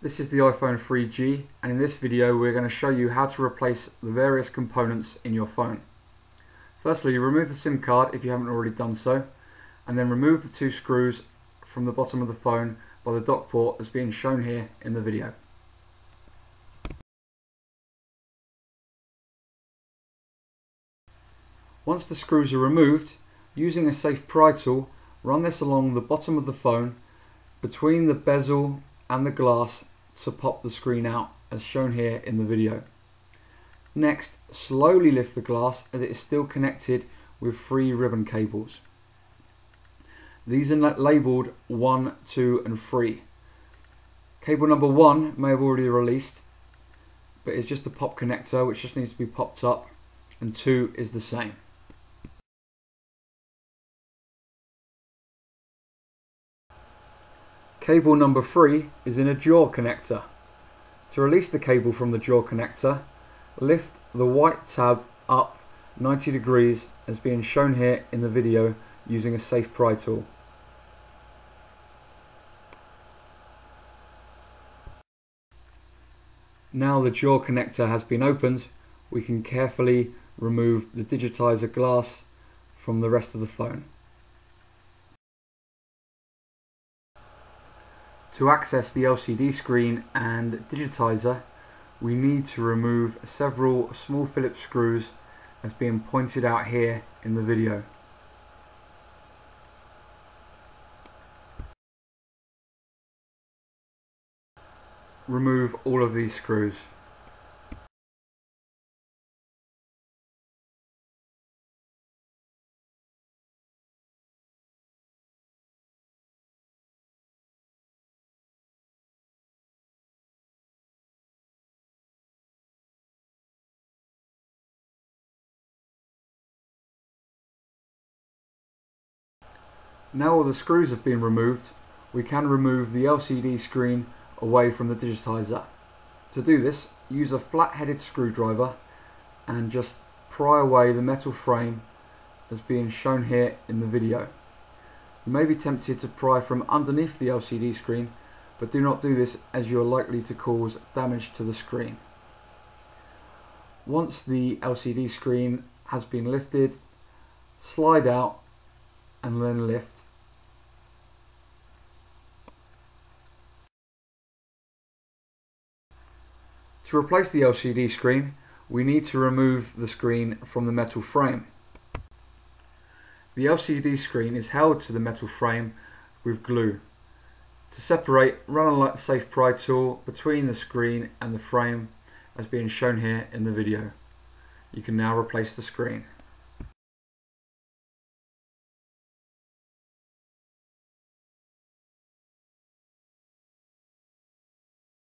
This is the iPhone 3G, and in this video we're going to show you how to replace the various components in your phone. Firstly, remove the SIM card if you haven't already done so, and then remove the two screws from the bottom of the phone by the dock port as being shown here in the video. Once the screws are removed, using a safe pry tool, run this along the bottom of the phone between the bezel and the glass to pop the screen out as shown here in the video. Next, slowly lift the glass as it is still connected with 3 ribbon cables. These are labelled 1, 2 and 3. Cable number 1 may have already released, but it's just a pop connector which just needs to be popped up, and 2 is the same. Cable number 3 is in a jaw connector. To release the cable from the jaw connector, lift the white tab up 90 degrees as being shown here in the video using a safe pry tool. Now the jaw connector has been opened, we can carefully remove the digitizer glass from the rest of the phone. To access the LCD screen and digitizer, we need to remove several small Phillips screws as being pointed out here in the video. Remove all of these screws. Now all the screws have been removed, we can remove the LCD screen away from the digitizer. To do this, use a flat-headed screwdriver and just pry away the metal frame as being shown here in the video. You may be tempted to pry from underneath the LCD screen, but do not do this as you are likely to cause damage to the screen. Once the LCD screen has been lifted, slide out and then lift. To replace the LCD screen, we need to remove the screen from the metal frame. The LCD screen is held to the metal frame with glue. To separate, run a safe pry tool between the screen and the frame as being shown here in the video. You can now replace the screen.